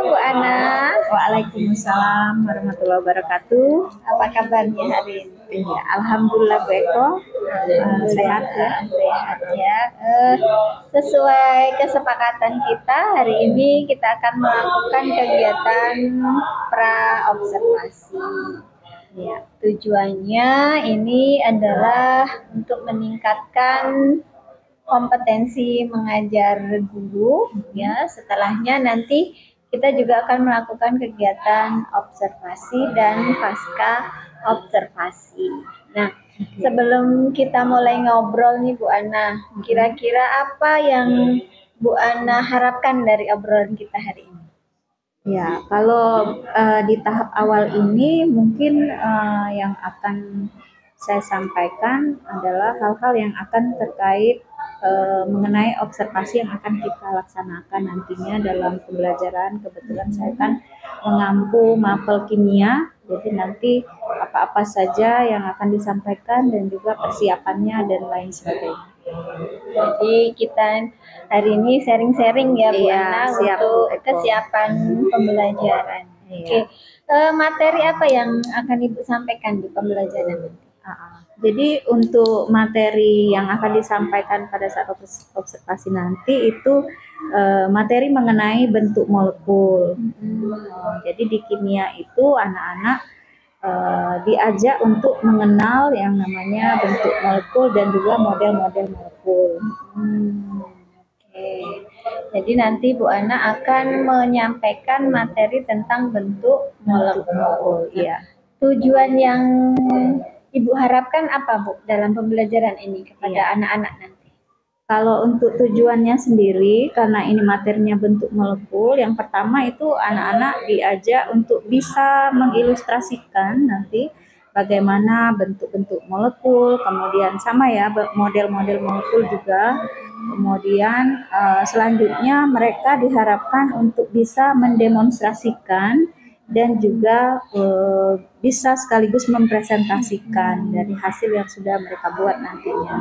Bu Ana. Waalaikumsalam warahmatullahi wabarakatuh. Apa kabarnya hari ini? Ya, alhamdulillah Bu Eko, sehat ya. Sehat ya. Sesuai kesepakatan kita hari ini kita akan melakukan kegiatan pra observasi. Ya, tujuannya ini adalah untuk meningkatkan kompetensi mengajar guru ya. Setelahnya nanti kita juga akan melakukan kegiatan observasi dan pasca observasi. Nah, sebelum kita mulai ngobrol nih Bu Ana, kira-kira apa yang Bu Ana harapkan dari obrolan kita hari ini? Ya, kalau di tahap awal ini mungkin yang akan saya sampaikan adalah hal-hal yang akan terkait mengenai observasi yang akan kita laksanakan nantinya dalam pembelajaran. Kebetulan saya kan mengampu mapel kimia, jadi nanti apa-apa saja yang akan disampaikan dan juga persiapannya dan lain sebagainya. Jadi kita hari ini sharing-sharing ya Bu Ana untuk kesiapan pembelajaran. Oke, materi apa yang akan Ibu sampaikan di pembelajaran nanti? Jadi untuk materi yang akan disampaikan pada saat observasi nanti itu materi mengenai bentuk molekul. Jadi di kimia itu anak-anak diajak untuk mengenal yang namanya bentuk molekul dan juga model-model molekul. Oke. Jadi nanti Bu Ana akan menyampaikan materi tentang bentuk molekul. Iya. Tujuan yang Ibu harapkan apa Bu dalam pembelajaran ini kepada anak-anak nanti? Kalau untuk tujuannya sendiri, karena ini materinya bentuk molekul, yang pertama itu anak-anak diajak untuk bisa mengilustrasikan nanti bagaimana bentuk-bentuk molekul, kemudian sama ya model-model molekul juga. Kemudian selanjutnya mereka diharapkan untuk bisa mendemonstrasikan dan juga bisa sekaligus mempresentasikan dari hasil yang sudah mereka buat nantinya.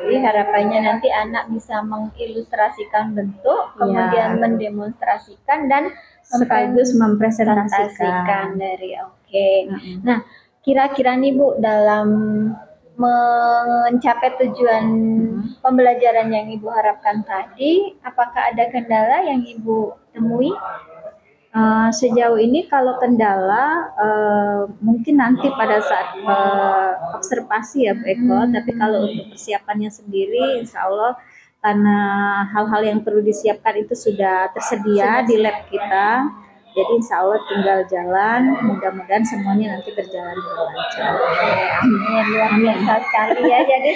Jadi harapannya nanti anak bisa mengilustrasikan bentuk, kemudian mendemonstrasikan dan sekaligus mempresentasikan dari Nah, kira-kira nih Bu dalam mencapai tujuan pembelajaran yang Ibu harapkan tadi, apakah ada kendala yang Ibu temui? Sejauh ini kalau kendala mungkin nanti pada saat observasi ya Bu Eko, tapi kalau untuk persiapannya sendiri insya Allah karena hal-hal yang perlu disiapkan itu sudah tersedia di lab kita, jadi insya Allah tinggal jalan, mudah-mudahan semuanya nanti berjalan dengan lancar. Amin, luar biasa sekali ya, jadi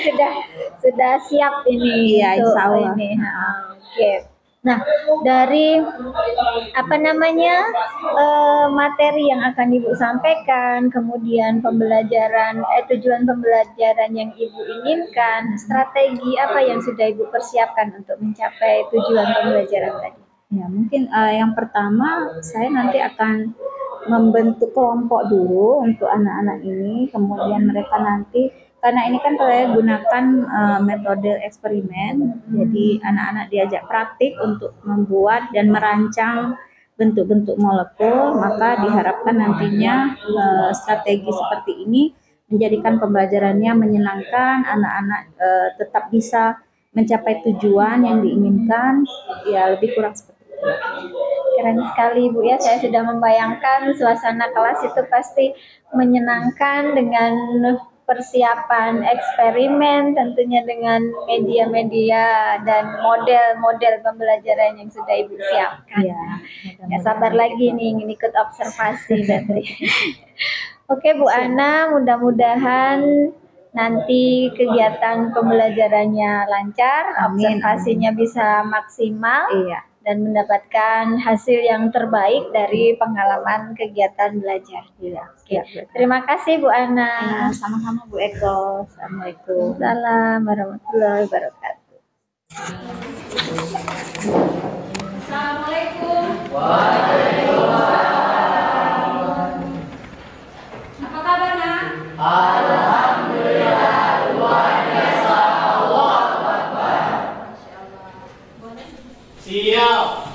sudah siap ini. Iya, insya Allah. Oke. Nah, dari materi yang akan Ibu sampaikan, kemudian tujuan pembelajaran yang Ibu inginkan, strategi apa yang sudah Ibu persiapkan untuk mencapai tujuan pembelajaran tadi? Ya, mungkin yang pertama saya nanti akan membentuk kelompok dulu untuk anak-anak ini, kemudian mereka nanti karena ini kan saya gunakan metode eksperimen, jadi anak-anak diajak praktik untuk membuat dan merancang bentuk-bentuk molekul, maka diharapkan nantinya strategi seperti ini menjadikan pembelajarannya menyenangkan, anak-anak tetap bisa mencapai tujuan yang diinginkan, ya lebih kurang seperti itu. Keren sekali Bu ya, saya sudah membayangkan suasana kelas itu pasti menyenangkan dengan persiapan eksperimen, tentunya dengan media-media dan model-model pembelajaran yang sudah Ibu siapkan. Nggak sabar lagi nih ingin ikut observasi nanti. Oke Bu Ana, mudah-mudahan nanti kegiatan pembelajarannya lancar, observasinya bisa maksimal. Dan mendapatkan hasil yang terbaik dari pengalaman kegiatan belajar. Terima kasih Bu Ana. Sama-sama Bu Eko. Assalamualaikum. Waalaikumsalam warahmatullahi wabarakatuh. Assalamualaikum. Waalaikumsalam. Apa kabar Nak? Alhamdulillah luar biasa. Allahu Akbar. Siap.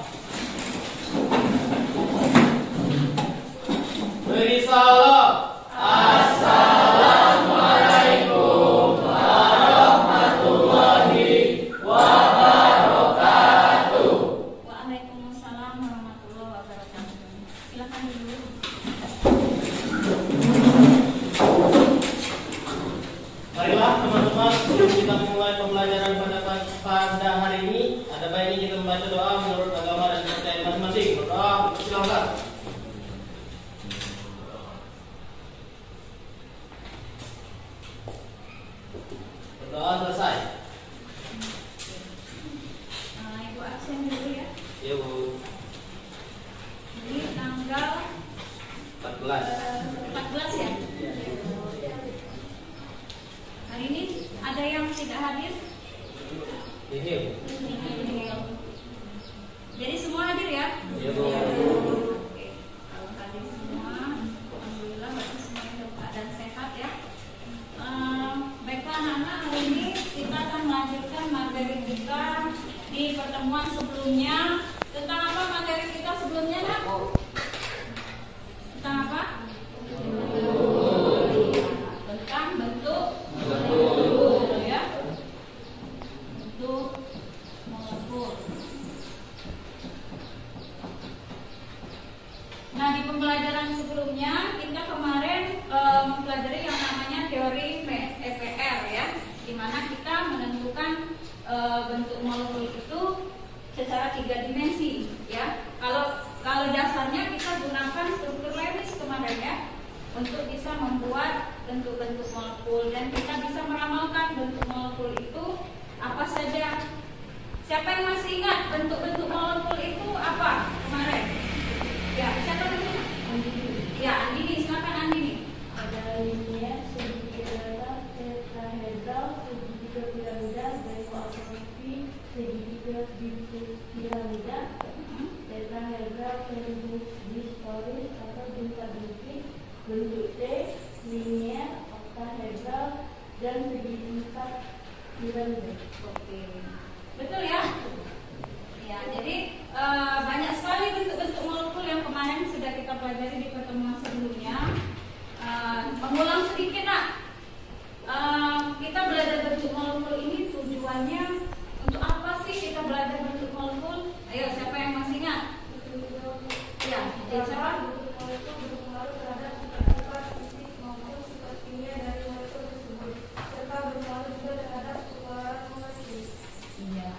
membaca doa menurut agama dan kepercayaan masing-masing. Berdoa, silakan. Berdoa selesai. Ibu absen dulu ya. Iya Bu. Ini tanggal 14. 14 ya. Hari ini ada yang tidak hadir? Iya Bu. Jadi semua hadir ya? Iya Bu. Oke. Kalau hadir semua, alhamdulillah berarti semuanya dalam keadaan sehat ya. Baiklah anak-anak, hari ini kita akan melanjutkan materi kita di pertemuan sebelumnya. Tentang apa materi kita sebelumnya, Nak? Tentang apa? Tentang bentuk ya. Bentuk molekul. Nah, di pembelajaran sebelumnya kita kemarin mempelajari yang namanya teori EPR ya, di mana kita menentukan bentuk molekul itu secara 3 dimensi ya. Kalau dasarnya kita gunakan struktur Lewis kemarin ya, untuk bisa membuat bentuk-bentuk molekul, dan kita bisa meramalkan bentuk molekul itu apa saja. Siapa yang masih ingat bentuk-bentuk molekul itu apa kemarin? Ya, siapa dulu? Ya, Andini, silakan Andini. Ada linier, segitiga, tetrahedral, segitiga piramida, isometri, segitiga piramida, tetrahedral, terigus distoris atau bintang-bintik, bentuk T, linier, oktahedral, dan segitiga piramida. Oke, betul ya? Ya, jadi banyak sekali bentuk-bentuk molekul yang kemarin sudah kita pelajari di pertemuan sebelumnya. Mengulang sedikit, Nak. Kita belajar bentuk molekul ini tujuannya untuk apa sih kita belajar bentuk molekul? Ayo, siapa yang masih ingat? Ya, jadi siapa? Molekul berpengaruh terhadap sifat-sifat fisik maupun sifat kimia dari molekul tersebut, serta berpengaruh juga terhadap keluaran molekul. Iya.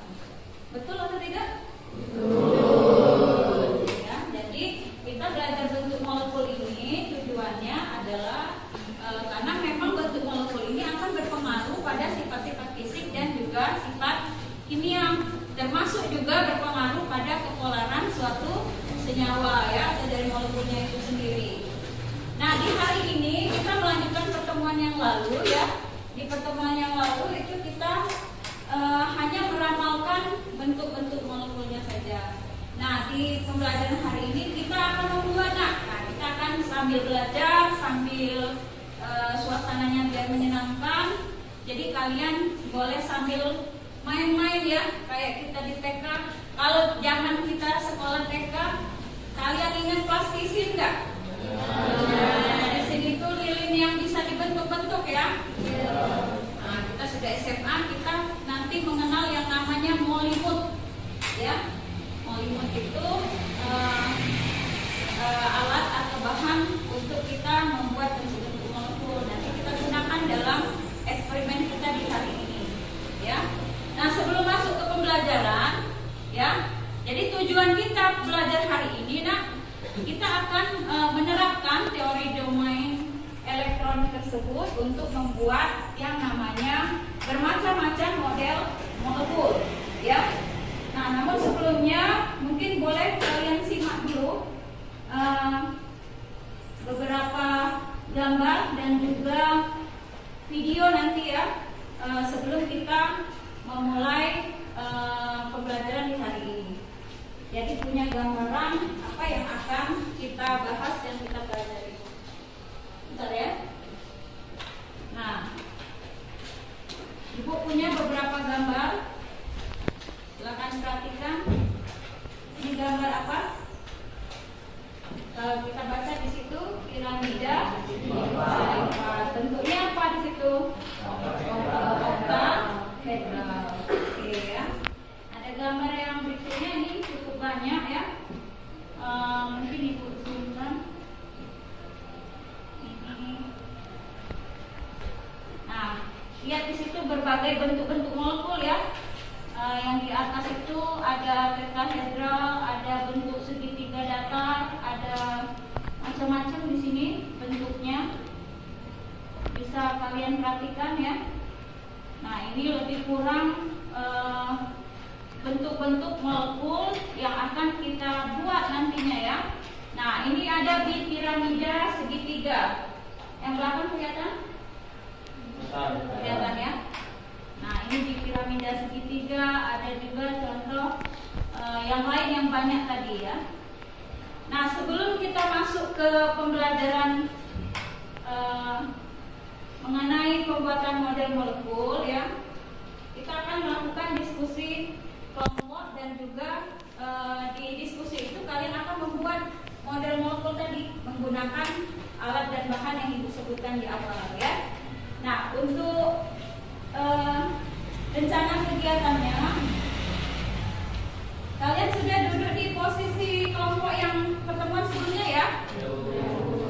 Betul atau tidak? Betul. Ya, jadi kita belajar bentuk molekul ini tujuannya adalah karena memang bentuk molekul ini akan berpengaruh pada sifat-sifat fisik dan juga sifat kimia, termasuk juga berpengaruh pada kepolaran suatu senyawa ya, atau dari molekulnya itu sendiri. Nah, di hari ini kita melanjutkan pertemuan yang lalu ya. Di pertemuan yang lalu itu kita hanya meramalkan bentuk-bentuk molekulnya saja. Nah, di pembelajaran hari ini kita akan membuat. Nah, kita akan sambil belajar, sambil suasananya biar menyenangkan. Jadi kalian boleh sambil main-main ya, kayak kita di TK. Kalau zaman kita sekolah TK, kalian ingat plastisin nggak? Nah, di sini tuh lilin yang bisa dibentuk-bentuk ya. Nah, kita sudah SMA, kita nanti mengenal yang namanya molimut ya. Molimut itu alat atau bahan untuk kita membuat bentuk-bentuk molekul. Nanti kita gunakan dalam eksperimen kita di hari ini ya. Nah, sebelum masuk ke pembelajaran ya, jadi tujuan kita belajar hari ini, Nak, kita akan menerapkan teori domain elektronik tersebut untuk membuat yang namanya bermacam-macam model molekul ya. Nah, namun sebelumnya mungkin boleh kalian simak dulu beberapa gambar dan juga video nanti ya, sebelum kita memulai pembelajaran di hari ini. Jadi punya gambaran apa yang akan kita bahas dan kita pelajari. Bentar ya. Nah, Ibu punya beberapa gambar. Silakan perhatikan. Ini gambar apa? Kalau kita baca di situ piramida. Bentuknya apa di situ? Oktahedral. Oke ya. Ada gambar yang berikutnya, ini cukup banyak ya. Mungkin Ibu zoomkan. Nah, lihat di situ berbagai bentuk-bentuk molekul ya. Yang di atas itu ada tetrahedral, ada bentuk segitiga datar, ada macam-macam di sini bentuknya. Bisa kalian perhatikan ya. Nah, ini lebih kurang bentuk-bentuk molekul yang akan kita buat nantinya ya. Nah, ini ada di piramida segitiga. Yang belakang kelihatan? Kelihatan ya. Nah, ini di piramida segitiga, ada juga contoh yang lain yang banyak tadi ya. Nah, sebelum kita masuk ke pembelajaran mengenai pembuatan model molekul ya, kita akan melakukan diskusi kelompok dan juga di diskusi itu kalian akan membuat model molekul tadi menggunakan alat dan bahan yang ibu sebutkan di awal ya. Nah, untuk rencana kegiatannya, kalian sudah duduk di posisi kelompok yang pertemuan sebelumnya ya?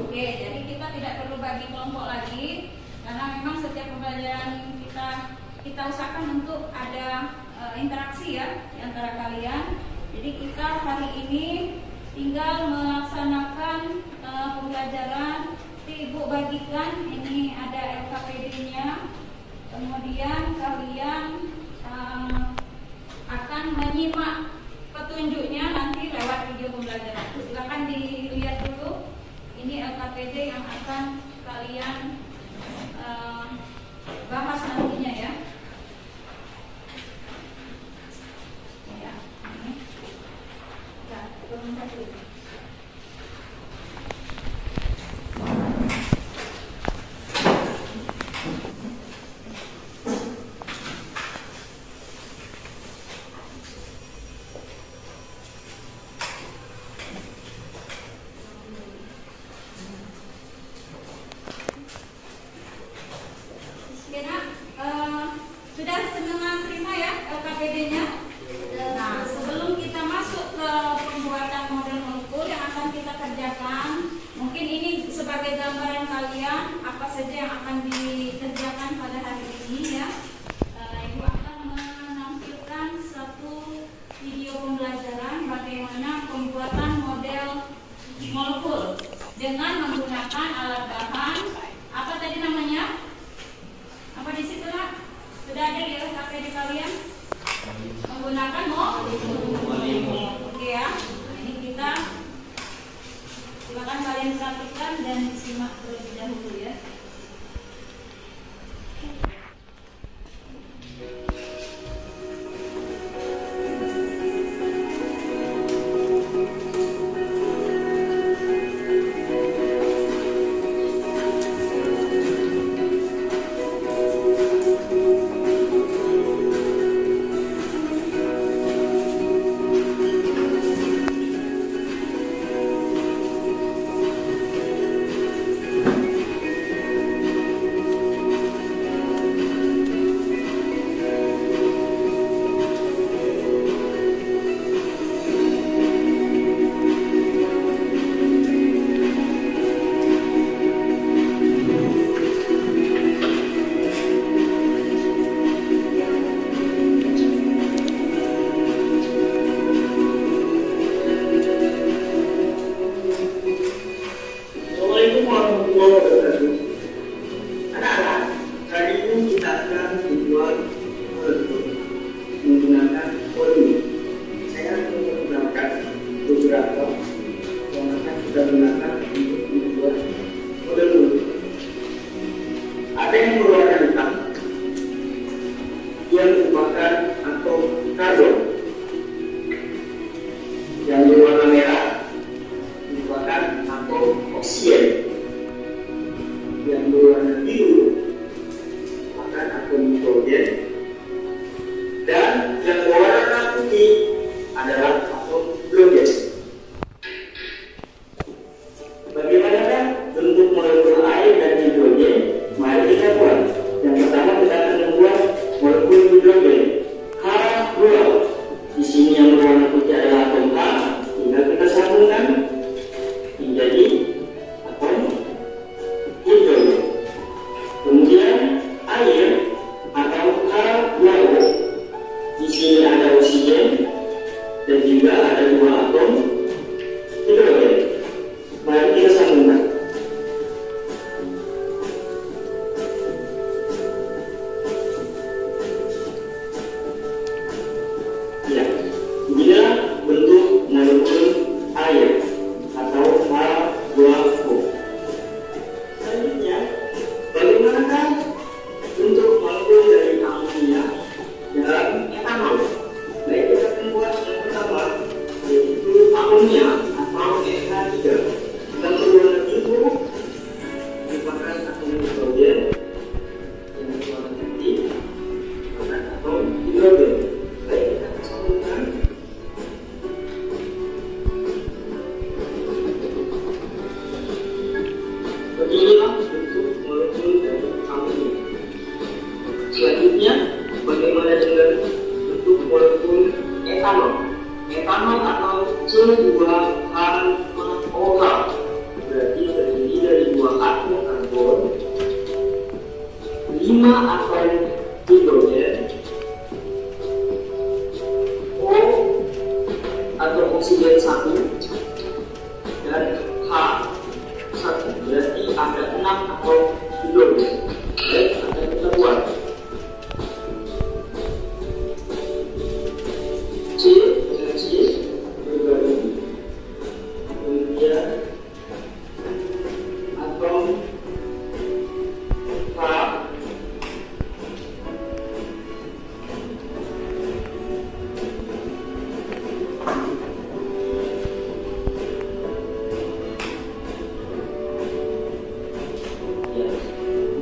Oke, jadi kita tidak perlu bagi kelompok lagi karena memang setiap pembelajaran kita usahakan untuk ada interaksi ya di antara kalian. Jadi kita hari ini tinggal melaksanakan pembelajaran. Ibu bagikan, ini ada LKPD-nya. Kemudian kalian akan menyimak petunjuknya nanti lewat video pembelajaran. Silakan dilihat dulu. Ini LKPD yang akan kalian bahas nantinya ya. Ya, ini. Ya, turun satu. Sudah setengah terima ya LKPD-nya. Nah, sebelum kita masuk ke pembuatan model molekul yang akan kita kerjakan, mungkin ini sebagai gambaran kalian apa saja yang akan dikerjakan pada hari ini ya. Ibu akan menampilkan satu video pembelajaran bagaimana pembuatan model molekul dengan menggunakan alat bahan apa tadi namanya? Apa di situ nak? Sudah ada di LKPD kalian? Menggunakan Oke ya. Nah, ini kita silakan kalian perhatikan dan simak terlebih dahulu ya. Sebelumnya atau EK3 ketentuan itu merupakan satu nitrogen yang berwarna putih atau hidrogen. Baik, kita sambungkan. Beginilah bentuk molekul dari amonium. Selanjutnya, bagaimana dengan bentuk molekul etanol? Etanol atau C2H5OH berarti terdiri dari 2 atom karbon, 5 atom hidrogen, O atau oksigen 1, dan H 1, berarti ada 6 atom hidrogen. Baik, akan kita buat. C dengan C bergabung, kemudian atom H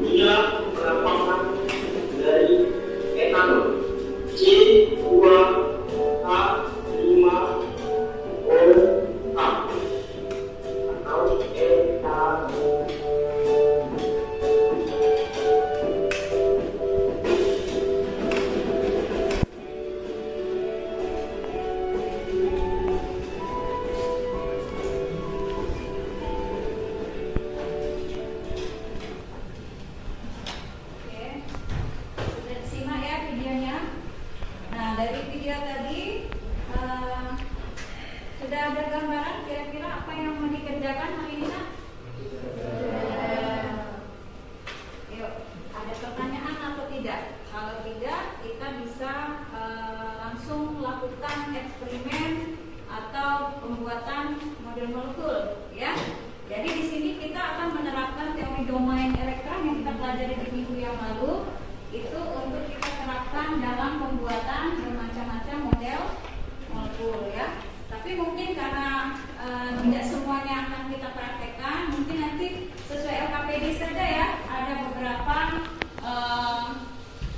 inilah perampasan dari etanol C2H5OH atau etanol. Oke, sudah disimak ya videonya. Nah, dari video tadi sudah ada gambaran kira-kira apa yang mau dikerjakan hari ini, Nak? Yuk, ada pertanyaan atau tidak? Kalau tidak, kita bisa langsung melakukan eksperimen atau pembuatan model molekul, ya. Jadi di sini kita akan menerapkan teori domain elektron yang kita pelajari di minggu yang lalu, itu untuk kita terapkan dalam pembuatan bermacam-macam model molekul, ya. Tapi mungkin karena tidak semuanya akan kita praktekkan, mungkin nanti sesuai LKPD saja ya. Ada beberapa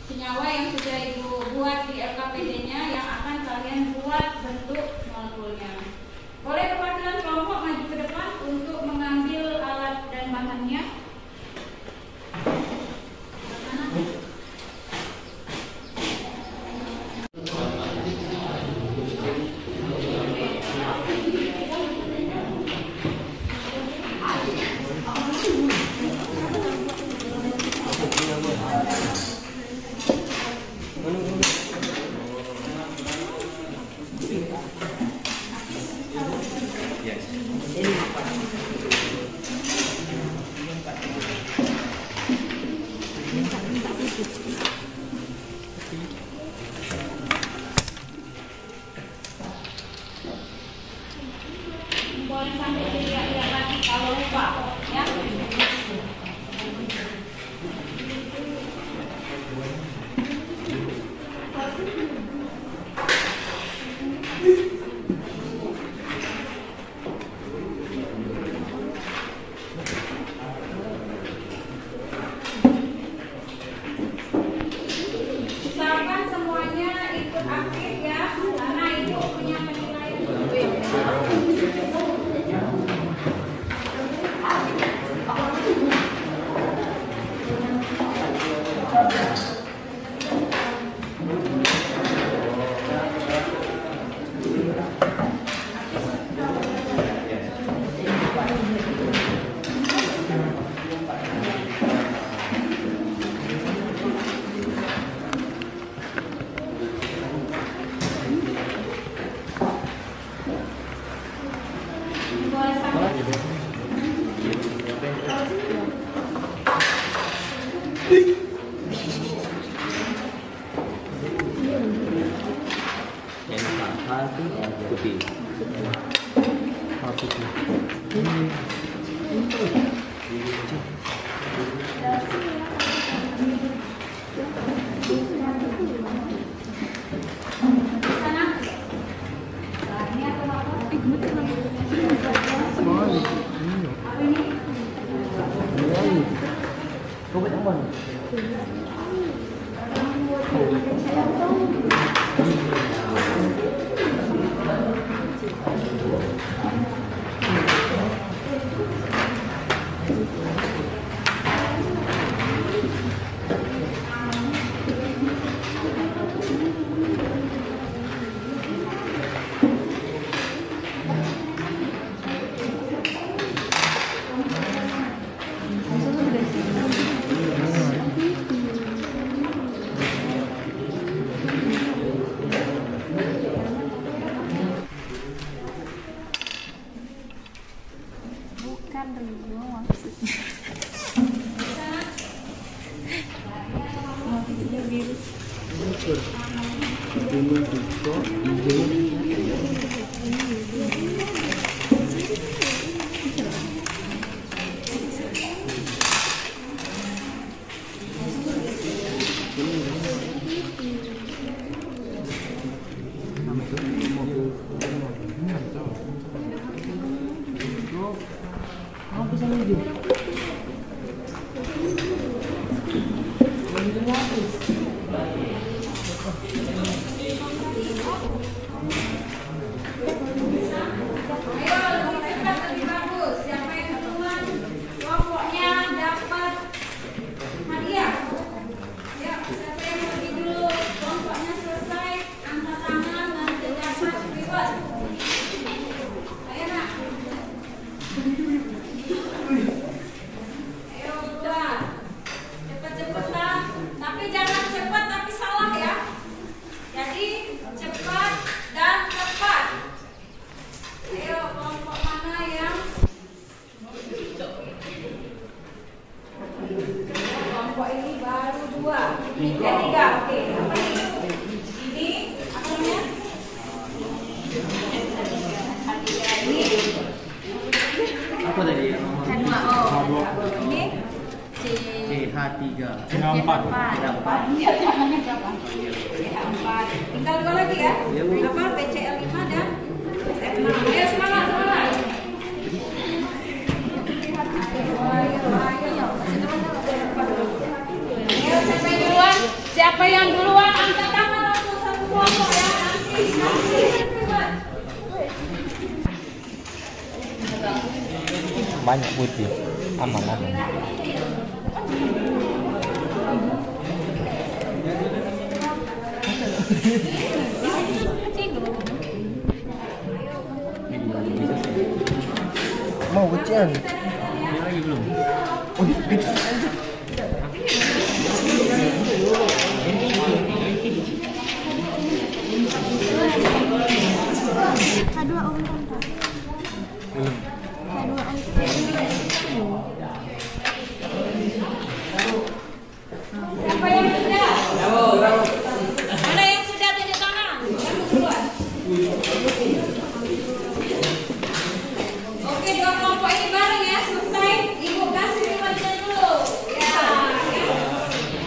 senyawa yang sudah Ibu buat di LKPD-nya yang akan kalian buat bentuk molekulnya. Boleh perwakilan kelompok maju ke depan untuk mengambil alat dan bahannya. Boleh sampai dilihat lagi kalau lupa, ya. Usahakan semuanya ikut aktif ya, karena itu punya penilaian. Boleh sampai. Putih. Sana. Nah, ini atau apa? Bukan Rio maksudnya. Mau video virus. Apa tadi? Ini CH3. C4. Tinggal 2 lagi ya. Apa? PCL5 dan SM6. Ayo semangat. Ayo siapa yang duluan? Siapa yang duluan angkat tangan langsung satu kelompok ya. Banyak putih, aman. Mau ujian? Lagi belum? Kedua umum tak? Belum. Kedua Siapa yang sudah? Mana yang sudah tunjuk tangan? Yang duluan. Oke, 2 kelompok ini bareng ya. Selesai. Ibu kasih rewardnya dulu. Ya.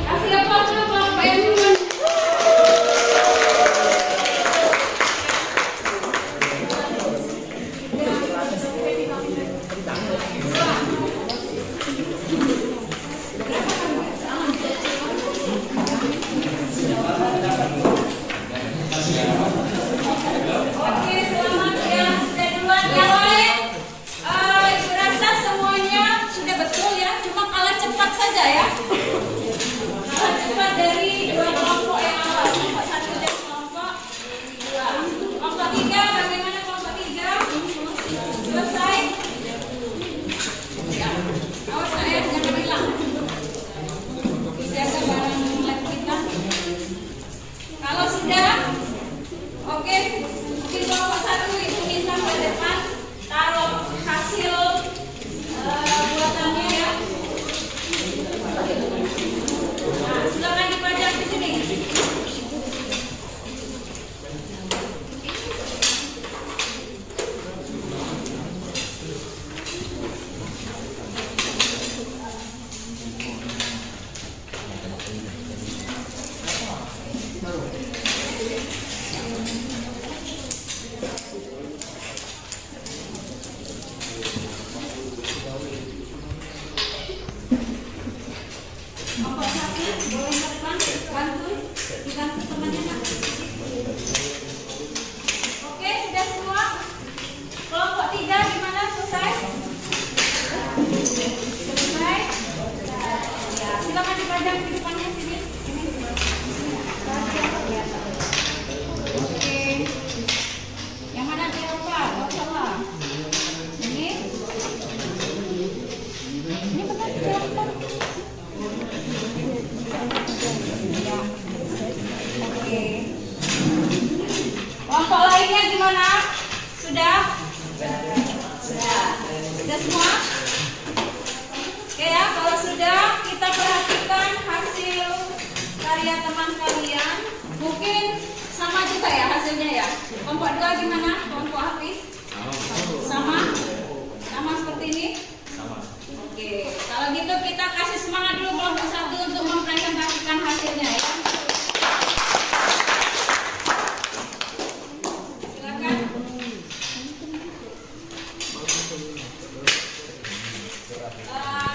Kasih apa dulu kelompok yang duluan. Oke, selamat ya. Sudah duluan yang lain. Ibu rasa semuanya sudah betul ya. ya hasilnya ya. Kelompok 2 gimana? Kelompok Hafiz? Sama? Sama seperti ini? Sama. Oke, kalau gitu kita kasih semangat dulu kelompok 1 untuk mempresentasikan hasilnya ya. Silakan.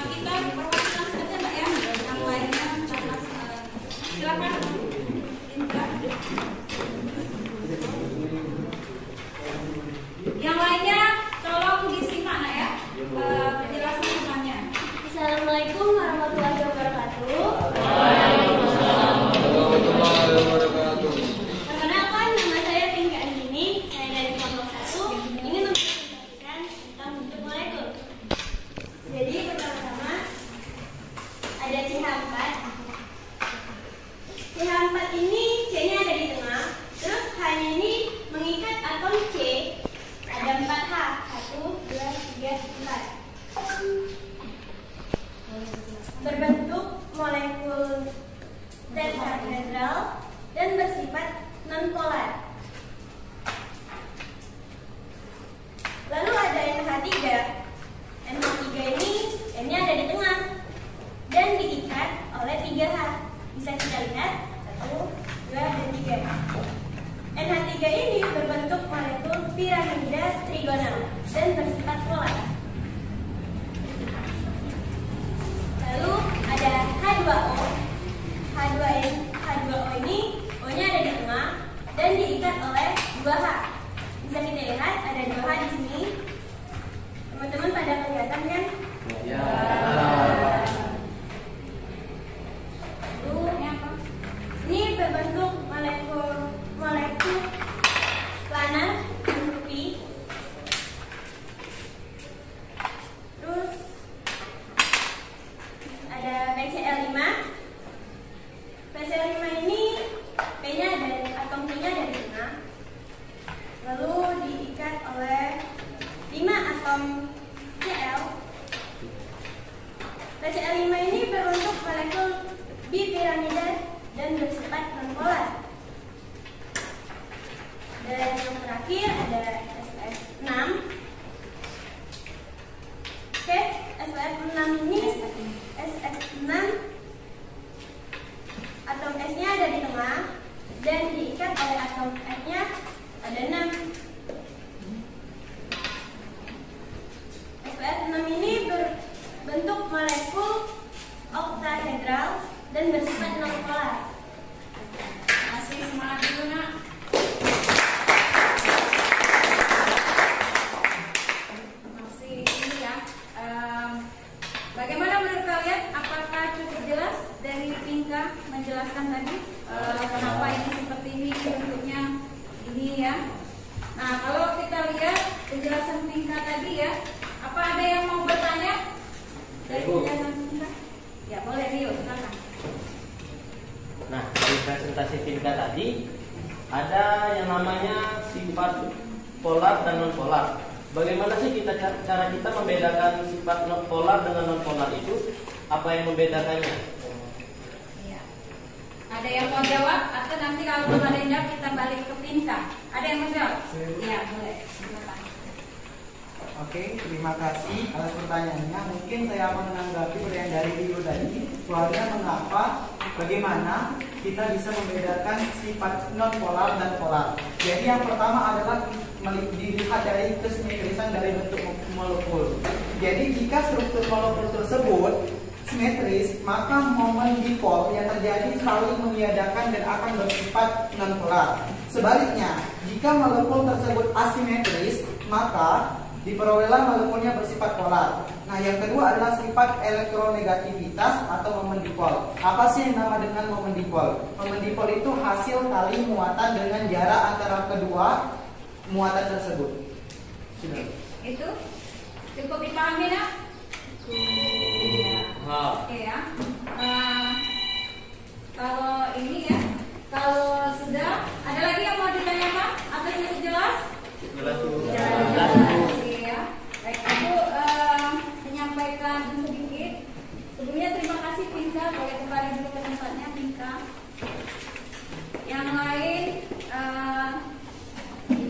Kita perwakilan saja Mbak ya. Yang lainnya silakan. Yang lainnya tolong disimak nak ya penjelasan semuanya. Assalamualaikum warahmatullahi wabarakatuh. Perkenalkan, nama saya Pinka Andini. Saya dari kelompok 1 ingin mempresentasikan tentang bentuk molekul. Jadi pertama-tama ada CH4. CH4 ini C-nya ada di tengah, terus H-nya ini mengikat atom C. Ada 4H, 1, 2, 3, 4. Berbentuk molekul tetrahedral dan bersifat nonpolar. Lalu ada NH3. NH3 ini N-nya ada di tengah dan diikat oleh 3H. Bisa kita lihat 1, 2, dan 3. NH3 ini berbentuk molekul piramida trigonal dan bersifat polar. Lalu ada H2O. H2O ini O-nya ada di tengah dan diikat oleh 2H. Bisa kita lihat ada 2H di sini. Teman-teman pada kelihatan kan? Ya. Lalu ini berbentuk molekul planar rupi. Terus ada PCl5. PCl5 ini P-nya ada, atom P-nya ada di tengah. Lalu diikat oleh 5 atom Cl. PCl5 ini berbentuk molekul bipiramida dan bersifat nonpolar. Dan yang terakhir ada SPF6. Oke, SPF6 ini SF6 atom S-nya ada di tengah dan diikat oleh atom F-nya ada 6. SPF6 ini berbentuk molekul oktahedral dan bersifat nonpolar. Masih semangat dulu nak. Masih ini ya. Bagaimana menurut kalian? Apakah cukup jelas dari Pinka menjelaskan tadi kenapa ini seperti ini bentuknya ini ya? Nah kalau kita lihat penjelasan Pinka tadi ya, apa ada yang mau bertanya dari penjelasan Pinka? Ya boleh Rio, silakan. Nah, di presentasi Pinka tadi ada yang namanya sifat polar dan non polar. Bagaimana sih cara kita membedakan sifat polar dengan non polar itu? Apa yang membedakannya? Iya. Ada yang mau jawab atau nanti kalau belum ada yang jawab kita balik ke Pinka. Ada yang mau jawab? Iya boleh. Silakan. Oke, terima kasih atas pertanyaannya. Mungkin saya akan menanggapi yang dari Rio tadi. Soalnya bagaimana kita bisa membedakan sifat non polar dan polar. Jadi yang pertama adalah dilihat dari kesimetrisan dari bentuk molekul. Jadi jika struktur molekul tersebut simetris, maka momen dipol yang terjadi saling meniadakan dan akan bersifat non polar. Sebaliknya, jika molekul tersebut asimetris, maka diperolehlah molekulnya bersifat polar. Nah, yang kedua adalah sifat elektronegativitas atau momen dipol. Apa sih yang nama dengan momen dipol? Momen dipol itu hasil kali muatan dengan jarak antara kedua muatan tersebut. Sudah. Itu cukup dipahami nak? Oke ya. Kalau ini ya, kalau sudah ada lagi yang mau ditanyakan atau cukup jelas? Jelas. Ya. Baik, aku menyampaikan sedikit. Sebelumnya terima kasih Pinka, boleh kembali dulu ke tempatnya Pinka. Yang lain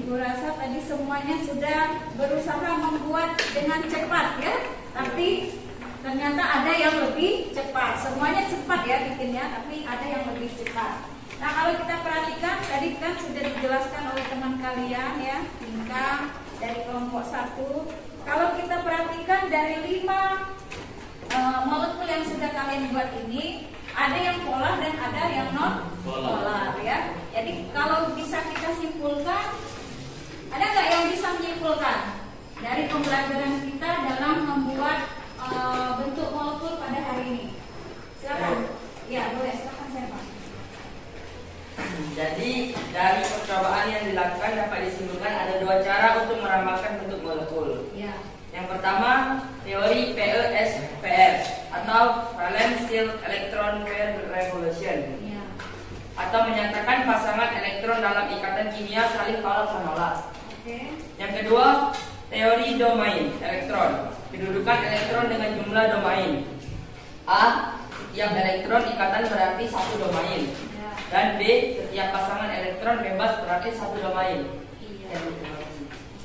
Ibu rasa tadi semuanya sudah berusaha membuat dengan cepat ya, tapi ternyata ada yang lebih cepat. Semuanya cepat ya bikinnya, tapi ada yang lebih cepat. Nah, kalau kita perhatikan tadi kan sudah dijelaskan oleh teman kalian ya, tingkah dari kelompok 1. Kalau kita perhatikan dari 5 molekul yang sudah kalian buat ini, ada yang polar dan ada yang non polar ya. Jadi kalau bisa kita simpulkan, ada nggak yang bisa menyimpulkan dari pembelajaran kita dalam membuat bentuk molekul pada hari ini? Silakan. Ya, boleh. Silakan saya Pak. Jadi dari percobaan yang dilakukan dapat disimpulkan ada 2 cara untuk meramalkan bentuk molekul. Ya. Yang pertama, teori PESPR atau Valence Electron Pair Revolution, Ya. atau menyatakan pasangan elektron dalam ikatan kimia saling tolak-menolak. Oke. Yang kedua, teori domain elektron, kedudukan elektron dengan jumlah domain. A, setiap elektron ikatan berarti 1 domain. Ya. Dan B, setiap pasangan elektron bebas berarti 1 domain. Iya.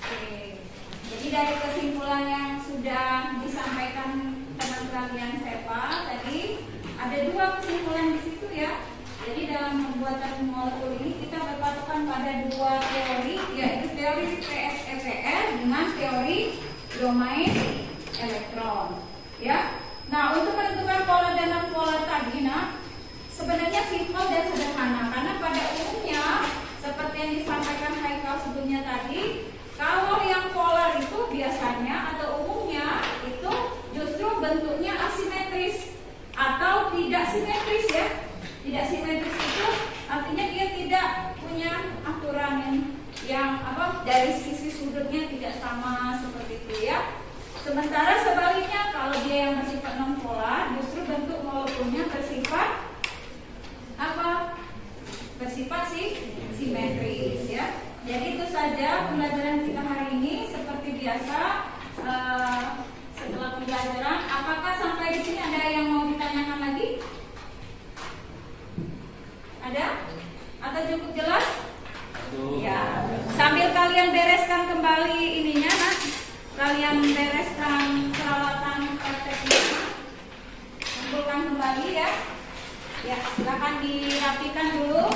Oke. Jadi dari kesimpulan yang sudah disampaikan teman kalian Sepa tadi, ada 2 kesimpulan di situ ya. Jadi dalam pembuatan molekul ini kita berpatokan pada 2 teori, yaitu teori PSEPR dengan teori domain elektron. Ya. Nah, untuk menentukan polar dan non polar tadi, sebenarnya simpel dan sederhana karena pada umumnya seperti yang disampaikan Haikal sebelumnya tadi, kalau yang polar itu biasanya atau umumnya itu justru bentuknya asimetris atau tidak simetris ya. Tidak simetris itu artinya dia tidak punya aturan yang dari sisi sudutnya tidak sama seperti itu ya. Sementara sebaliknya kalau dia yang bersifat non polar justru bentuk molekulnya bersifat bersifat simetris ya. Jadi itu saja pembelajaran kita hari ini. Seperti biasa setelah pembelajaran, apakah sampai di sini ada yang mau ditanyakan lagi? Ada? Atau cukup jelas? Ya. Sambil kalian bereskan kembali ininya, kalian bereskan peralatan prakteknya, kumpulkan kembali ya. Ya, silakan dirapikan dulu.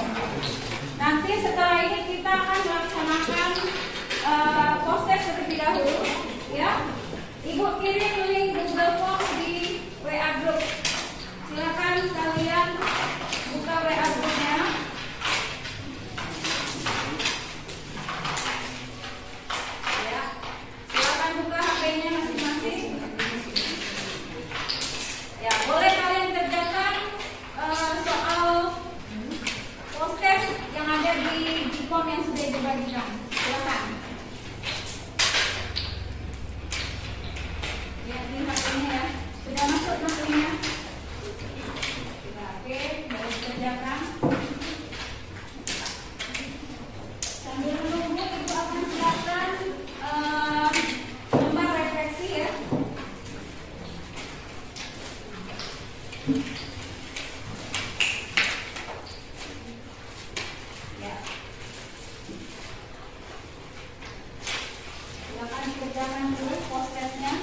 Nanti setelah ini kita akan melaksanakan proses terlebih dahulu, ya. Ibu kirim link Google Form di WA Group. Silakan kalian buka WA Group-nya. Ya, silakan buka HP-nya masing-masing. Ya, boleh kalian kerjakan soal post-test yang ada di form yang sudah dibagikan. Silakan. Lihat di HP-nya ya. Sudah masuk materinya? Sudah, oke, baru dikerjakan. Sambil menunggu, Ibu akan silakan lembar refleksi ya. Silakan dikerjakan dulu post-testnya.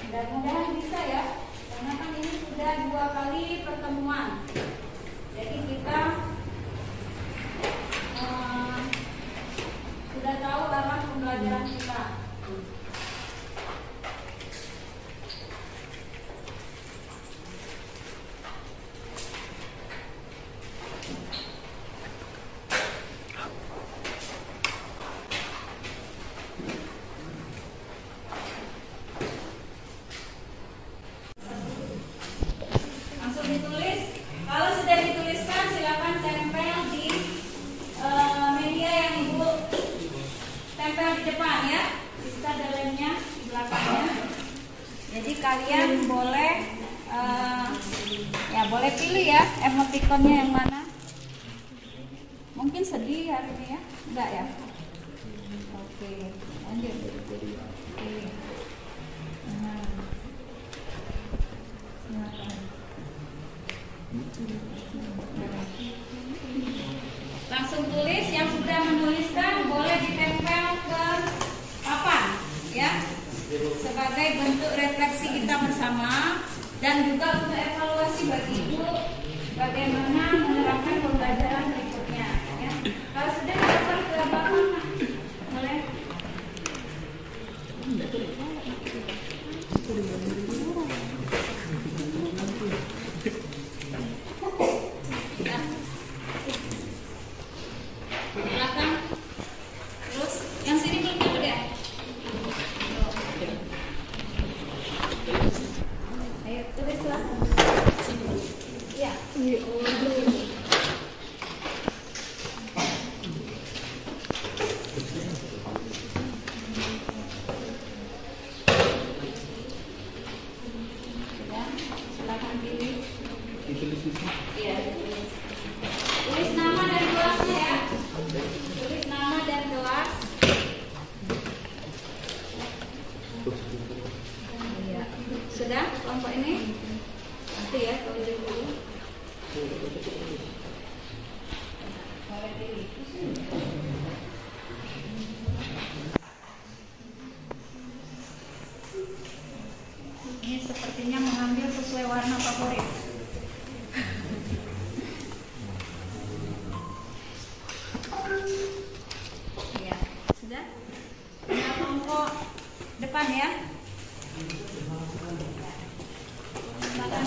Mudah-mudahan bisa ya, karena kan ini sudah 2 kali pertemuan. Jadi kita sudah tahu arah pembelajaran kita. Langsung ditulis. Kalau sudah dituliskan silakan tempel di media yang Ibu tempel di depan ya. Bisa ada lemnya di belakangnya. Jadi kalian boleh boleh pilih ya emoticonnya yang mana. Mungkin sedih hari ini ya? Enggak ya? Oke. Oke, lanjut. Oke. Nah. Silakan. Langsung tulis, yang sudah menuliskan boleh ditempel ke papan ya, sebagai bentuk refleksi kita bersama dan juga untuk evaluasi bagi ibu bagaimana menerapkan pembelajaran berikutnya ya. Kalau sudah ditempel ke papan boleh. Silakan. Terus yang sini belum dapat ya? Ayo tulislah. Ya. Sudah. Silakan pilih. Iya, ditulis. Tulis nama dan kelasnya ya. Tulis nama dan kelas. Iya. Sudah kelompok ini? Nanti ya kalau dulu. Boleh pilih. Ini sepertinya mengambil sesuai warna favorit. Ya, sudah. Nah, kelompok depan ya. Silakan.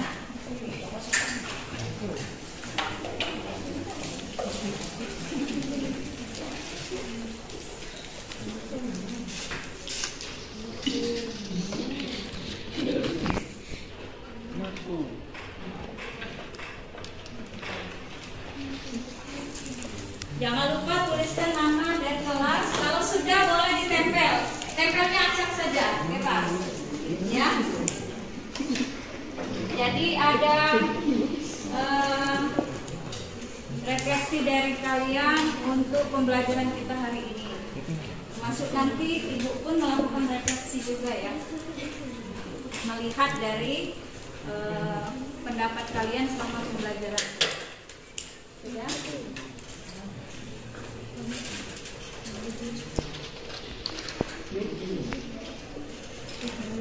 Jangan lupa tuliskan nama dan kelas. Kalau sudah boleh ditempel. Tempelnya acak saja, bebas. Ya. Jadi ada refleksi dari kalian untuk pembelajaran kita hari ini. Masuk nanti ibu pun melakukan refleksi juga ya. Melihat dari pendapat kalian selama pembelajaran. Sudah?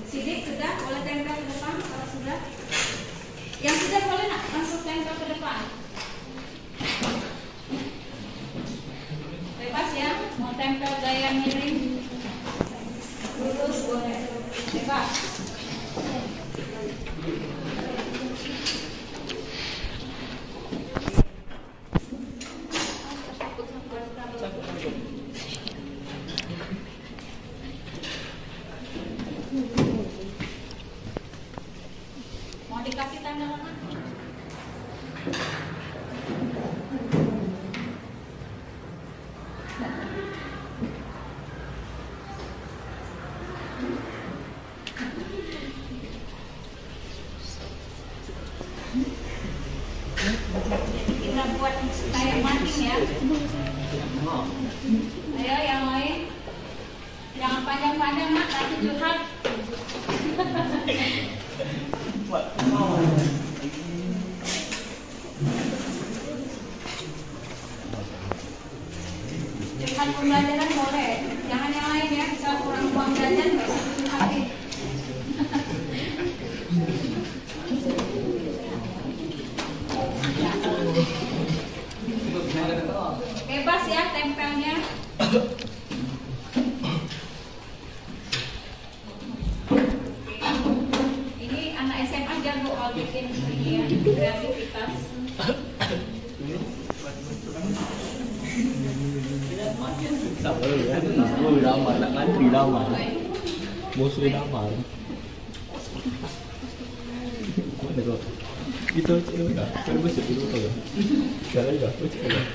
Sidik sudah boleh tempel ke depan kalau sudah. Yang sudah boleh nak langsung tempel ke depan. Bebas ya, mau tempel gaya miring, lurus boleh, bebas. Mau dikasih tanda mana? Kita buat kayak mancing ya. Ayo yang lain. Jangan panjang-panjang nak, nanti curhat. Curhat pembelajaran boleh. Jangan yang lain ya. Kalau kurang uang jajan nggak usah curhatin. Bebas ya tempelnya. Ini anak SMA jago kalau bikin ini ya, kreativitas. Sabar ya, lu ramah, nak ngantri ramah. Musuh ramah. Mana kau? Itu cewek dah. Kau bersih dulu tu. Jalan dah, bersih dah.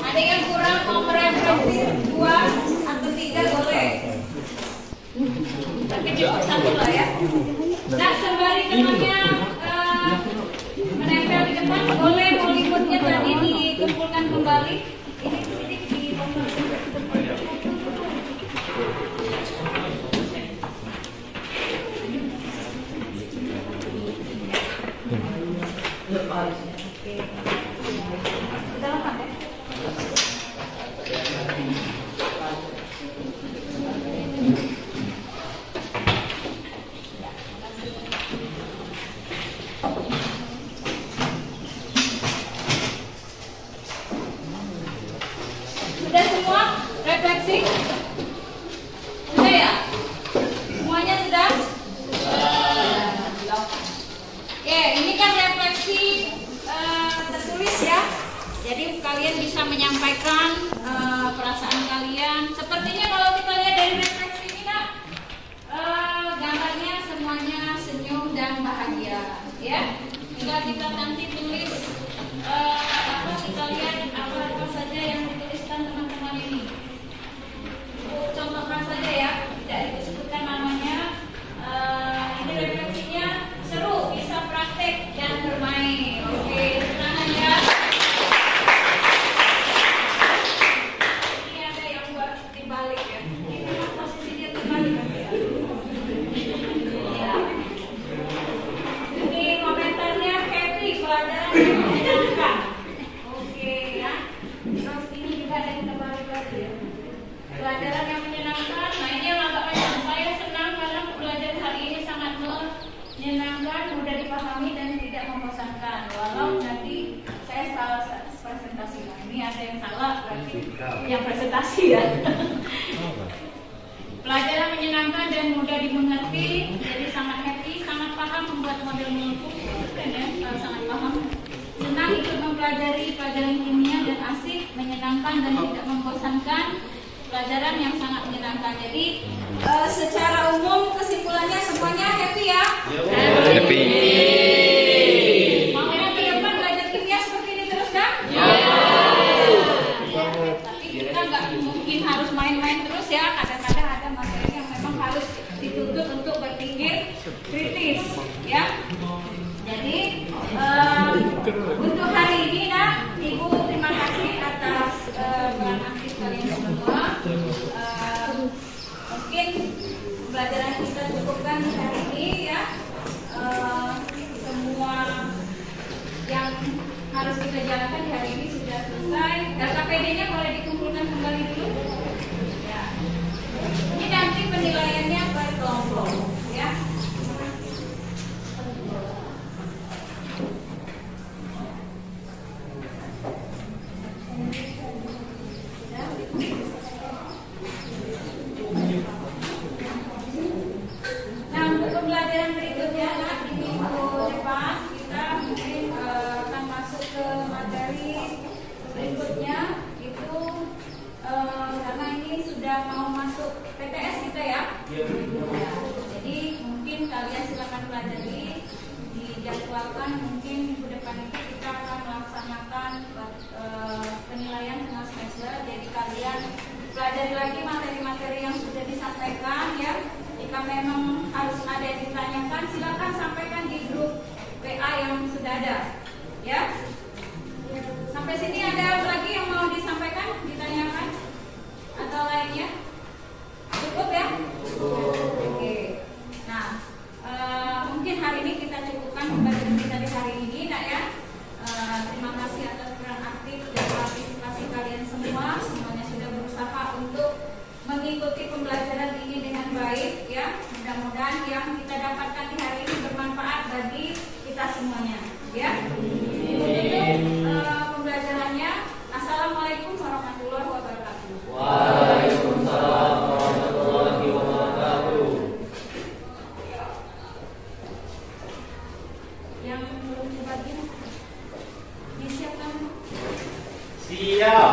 Ada yang kurang mau merefleksi 2 atau 3 boleh. Tapi cukup 1 lah ya. Nah, sembari temannya menempel di depan, boleh Hollywoodnya tadi dikumpulkan kembali. Ini sedikit dikumpulkan. Sudah lengkap ya? Sudah semua refleksi? Sudah ya? Semuanya sudah? Oke, ini kan refleksi tertulis ya. Jadi kalian bisa menyampaikan perasaan kalian. Sepertinya kalau kita lihat dari refleksi ini Kak, gambarnya semuanya senyum dan bahagia ya. Tinggal kita nanti tulis apa, kita lihat apa saja yang dituliskan teman-teman ini. Contohkan saja ya, tidak disebutkan namanya. Ini refleksinya seru, bisa praktek dan bermain. Oke, tangan ya. Ini ada yang buat dibalik ya. Ini posisi dia terbalik kan ya. Ya. Ini komentarnya happy, pelajaran yang menyenangkan. Oke ya. Terus ini juga ada yang terbalik lagi ya. Pelajaran yang menyenangkan. Nah ini yang agak panjang. Saya senang karena pelajaran hari ini sangat menyenangkan, mudah dipahami dan tidak membosankan. Walau nanti saya salah presentasi. Nah ini ada yang salah berarti yang presentasi ya. Pelajaran menyenangkan dan mudah dimengerti, jadi sangat happy, sangat paham membuat model multiple, kan ya, sangat paham. Senang ikut mempelajari pelajaran kimia dan asik, menyenangkan dan tidak membosankan. Pelajaran yang sangat menyenangkan. Jadi secara umum kesimpulannya semuanya happy ya? Happy. Mau yang ke depan belajar kimia seperti ini terus kan? Tapi kita nggak mungkin harus main-main terus ya. Kadang-kadang ada materi yang memang harus dituntut untuk berpikir kritis ya. Jadi untuk hari ini nak, Ibu terima kasih atas peran aktif kalian semua. Mungkin pembelajaran kita cukupkan hari ini ya. Semua yang harus kita jalankan di hari ini sudah selesai. Data PD-nya boleh dikumpulkan kembali dulu. Ya. Ini nanti penilaiannya per kelompok ya. Nah, untuk pembelajaran berikutnya, di minggu depan kita mungkin akan masuk ke materi berikutnya itu karena ini sudah mau masuk PTS kita ya. Ya, jadi mungkin kalian silakan pelajari, dijadwalkan mungkin minggu depan itu kita akan melaksanakan penilaian tengah semester. Jadi kalian pelajari lagi materi-materi yang sudah disampaikan ya. Jika memang harus ada yang ditanyakan, silakan sampaikan di grup WA yang sudah ada ya. Sampai sini ada lagi yang mau disampaikan, ditanyakan atau lainnya? Cukup ya? Oke. Nah, mungkin hari ini kita cukupkan pembelajaran kita di hari ini, nak ya. Terima kasih atas peran aktif dan partisipasi kalian semua. Semuanya sudah berusaha untuk mengikuti pembelajaran ini dengan baik ya. Mudah-mudahan yang kita dapatkan di hari ini bermanfaat bagi kita semuanya ya. Pembelajarannya. Assalamualaikum warahmatullahi wabarakatuh. Waalaikumsalam warahmatullahi wabarakatuh. Yang belum kebagian disiapkan. Siap.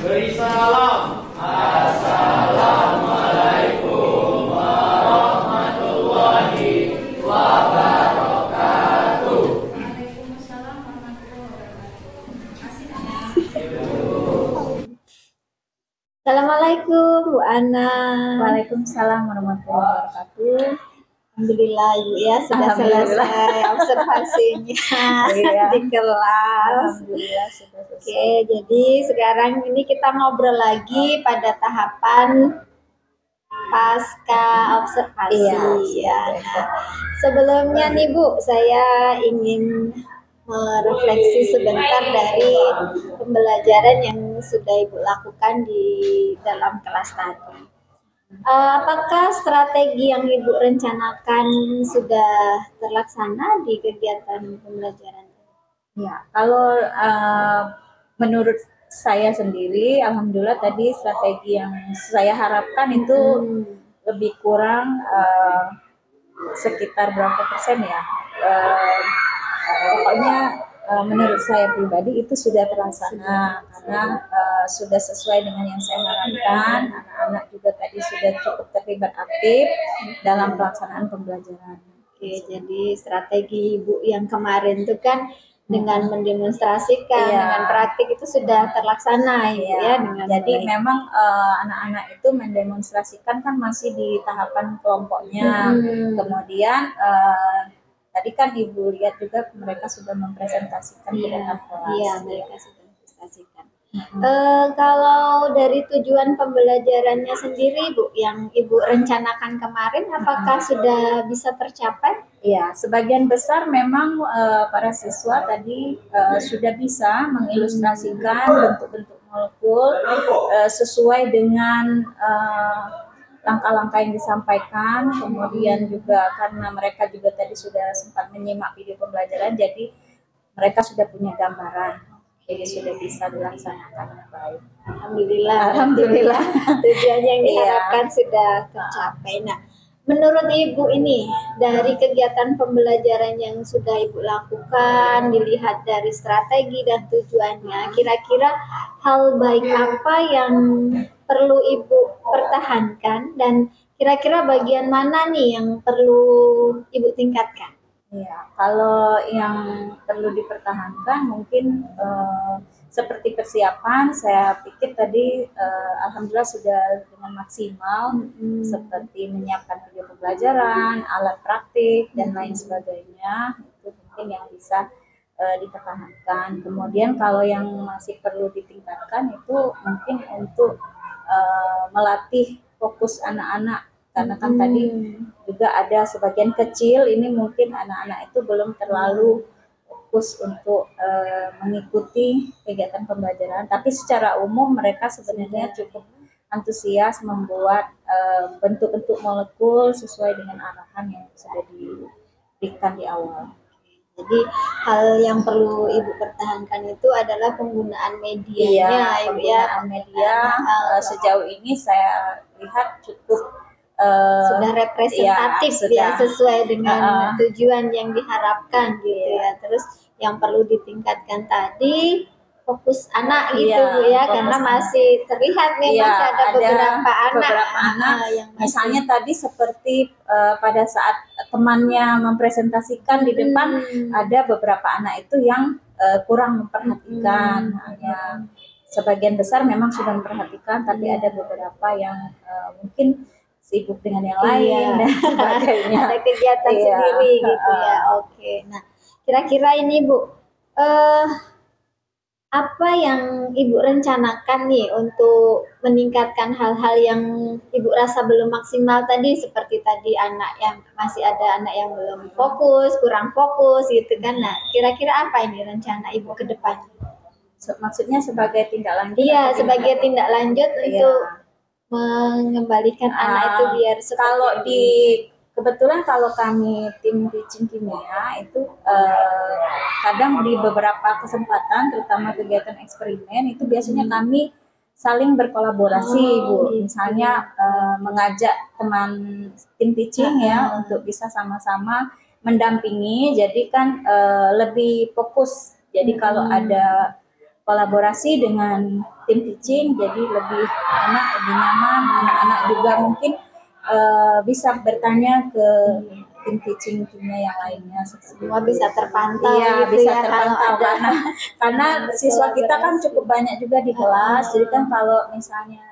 Beri salam. Assalamualaikum warahmatullahi wabarakatuh. Waalaikumsalam warahmatullahi wabarakatuh. Masih ada. Assalamualaikum Bu Ana. Waalaikumsalam. Waalaikumsalam warahmatullahi wabarakatuh. Alhamdulillah Ibu ya sudah Alhamdulillah. selesai observasinya Iya. di kelas. Alhamdulillah sudah selesai. Oke, jadi sekarang ini kita ngobrol lagi pada tahapan pasca observasi Iya, ya. Nah, sebelumnya nih Bu, saya ingin merefleksi sebentar dari pembelajaran yang sudah Ibu lakukan di dalam kelas tadi. Apakah strategi yang Ibu rencanakan sudah terlaksana di kegiatan pembelajaran? Ya, kalau menurut saya sendiri, alhamdulillah tadi strategi yang saya harapkan itu lebih kurang sekitar berapa persen ya? Pokoknya menurut saya pribadi itu sudah terlaksana karena sudah sesuai dengan yang saya harapkan. Anak-anak juga tadi sudah cukup terlibat aktif dalam pelaksanaan pembelajaran. Oke, jadi strategi Ibu yang kemarin itu kan dengan mendemonstrasikan, Iya. dengan praktik itu sudah terlaksana Ibu ya. Dengan Jadi baik. memang anak-anak itu mendemonstrasikan kan masih di tahapan kelompoknya. Kemudian tadi kan Ibu lihat juga mereka sudah mempresentasikan ke depan kelas. Iya, mereka sudah mempresentasikan. Kalau dari tujuan pembelajarannya sendiri Bu, yang Ibu rencanakan kemarin, apakah sudah bisa tercapai? Iya, sebagian besar memang para siswa tadi sudah bisa mengilustrasikan bentuk-bentuk molekul sesuai dengan langkah-langkah yang disampaikan. Kemudian juga karena mereka juga tadi sudah sempat menyimak video pembelajaran, jadi mereka sudah punya gambaran. Jadi sudah bisa dilaksanakan dengan baik. Alhamdulillah. Tujuan yang diharapkan sudah tercapai. Nah, menurut Ibu ini dari kegiatan pembelajaran yang sudah Ibu lakukan, dilihat dari strategi dan tujuannya, kira-kira hal baik apa yang perlu Ibu pertahankan dan kira-kira bagian mana nih yang perlu Ibu tingkatkan? Ya, kalau yang perlu dipertahankan mungkin seperti persiapan, saya pikir tadi alhamdulillah sudah dengan maksimal seperti menyiapkan video pembelajaran, alat praktik dan lain sebagainya, itu mungkin yang bisa dipertahankan. Kemudian kalau yang masih perlu ditingkatkan itu mungkin untuk melatih fokus anak-anak. Karena kan tadi juga ada sebagian kecil ini mungkin anak-anak itu belum terlalu fokus untuk mengikuti kegiatan pembelajaran, tapi secara umum mereka sebenarnya cukup antusias membuat bentuk-bentuk molekul sesuai dengan arahan yang sudah diberikan di awal. Jadi hal yang perlu Ibu pertahankan itu adalah penggunaan medianya, Ibu ya. Penggunaan media sejauh ini saya lihat cukup sudah representatif ya, sesuai dengan tujuan yang diharapkan gitu ya. Terus yang perlu ditingkatkan tadi fokus anak gitu Bu ya, karena masih terlihat nih masih ada beberapa anak yang masih, misalnya tadi seperti pada saat temannya mempresentasikan di depan ada beberapa anak itu yang kurang memperhatikan. Hanya sebagian besar memang sudah memperhatikan, tapi ada beberapa yang mungkin sibuk dengan yang lain dan sebagainya. Ada kegiatan sendiri gitu ya. Oke. Nah, kira-kira ini Bu, apa yang Ibu rencanakan nih untuk meningkatkan hal-hal yang Ibu rasa belum maksimal tadi, seperti tadi anak yang masih ada anak yang belum fokus, kurang fokus gitu kan. Nah, kira-kira apa ini rencana Ibu ke depan? Maksudnya sebagai tindak lanjut? Iya, sebagai tindak lanjut untuk mengembalikan anak itu biar kalau kebetulan kalau kami tim teaching kimia itu kadang di beberapa kesempatan terutama kegiatan eksperimen itu biasanya kami saling berkolaborasi Bu. Misalnya mengajak teman tim teaching ya untuk bisa sama-sama mendampingi, jadi kan lebih fokus. Jadi kalau ada kolaborasi dengan tim teaching jadi lebih enak, lebih nyaman. Anak-anak juga mungkin bisa bertanya ke tim teaching timnya yang lainnya. Semua bisa terpantau. Iya, gitu bisa ya, terpantau karena siswa kita kan cukup banyak juga di kelas. Jadi kan kalau misalnya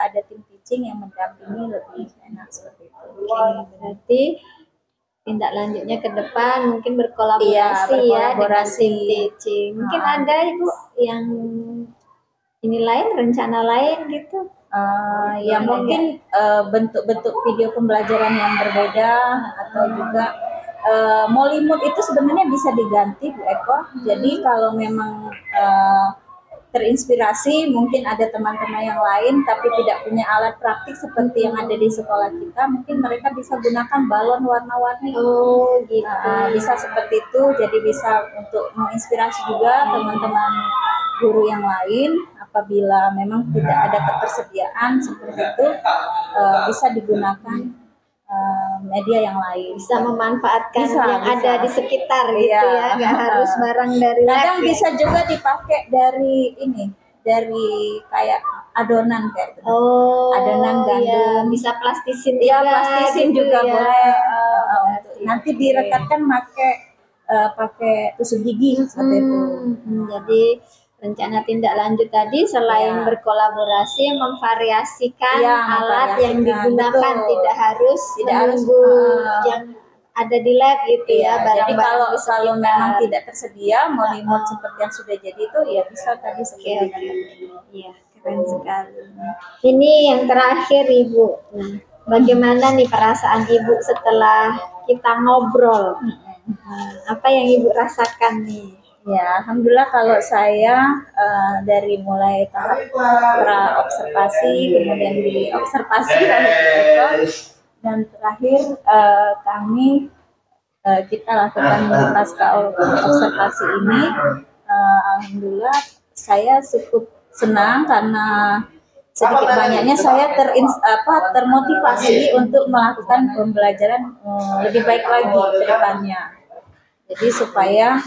ada tim teaching coaching yang mendampingi lebih enak seperti itu. Oke, berarti tindak lanjutnya ke depan mungkin berkolaborasi, Iya, berkolaborasi. ya dengan tim teaching. Mungkin Ah. ada Ibu yang ini lain, rencana lain gitu. Ya mungkin bentuk-bentuk video pembelajaran yang berbeda atau juga Molimut itu sebenarnya bisa diganti Bu Eko. Jadi kalau memang terinspirasi mungkin ada teman-teman yang lain tapi tidak punya alat praktik seperti yang ada di sekolah kita, mungkin mereka bisa gunakan balon warna-warni. Oh gitu. Bisa seperti itu, jadi bisa untuk menginspirasi juga teman-teman guru yang lain. Apabila memang tidak ada ketersediaan seperti itu, bisa digunakan media yang lain. Bisa memanfaatkan Bisa, yang bisa. ada di sekitar gitu Iya. ya, nggak harus barang dari Kadang lab ya. bisa juga dipakai dari kayak adonan kayak gitu. Oh, adonan gandum. iya, bisa plastisin Iya, juga, plastisin gitu juga ya. boleh. Berarti. Nanti direkatkan pakai tusuk gigi seperti itu. Jadi rencana tindak lanjut tadi selain Iya. berkolaborasi memvariasikan Iya, alat yang memvariasikan, digunakan, betul. tidak harus Tidak harus, menunggu yang ada di lab gitu ya, Iya, jadi barang-barang kalau di sekitar. memang tidak tersedia molimut seperti yang sudah jadi itu ya bisa tadi seperti Oke. itu. Iya, keren sekali. Ini yang terakhir Ibu. Nah, bagaimana nih perasaan Ibu setelah kita ngobrol? Apa yang Ibu rasakan nih? Ya, alhamdulillah kalau saya dari mulai tahap pra observasi, kemudian di observasi oleh Eko, dan terakhir kita lakukan pasca observasi ini, alhamdulillah saya cukup senang karena sedikit banyaknya saya termotivasi untuk melakukan pembelajaran lebih baik lagi ke depannya. Jadi supaya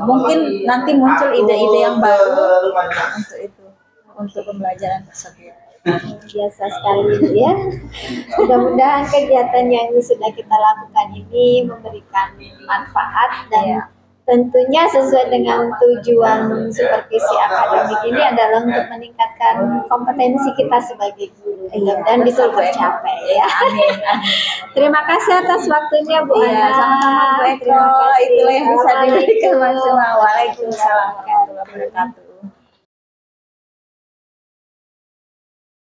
mungkin nanti muncul ide-ide yang baru untuk pembelajaran tersebut. Biasa sekali ya. Mudah-mudahan kegiatan yang sudah kita lakukan ini memberikan manfaat dan tentunya sesuai dengan tujuan supervisi akademik ini adalah untuk meningkatkan kompetensi kita sebagai guru dan bisa tercapai ya. Amin. Terima kasih atas waktunya Bu Iya, Ana. sama-sama Bu Eko. Terima kasih. Itulah yang bisa diberikan Assalamualaikum. Waalaikumsalam warahmatullahi wabarakatuh.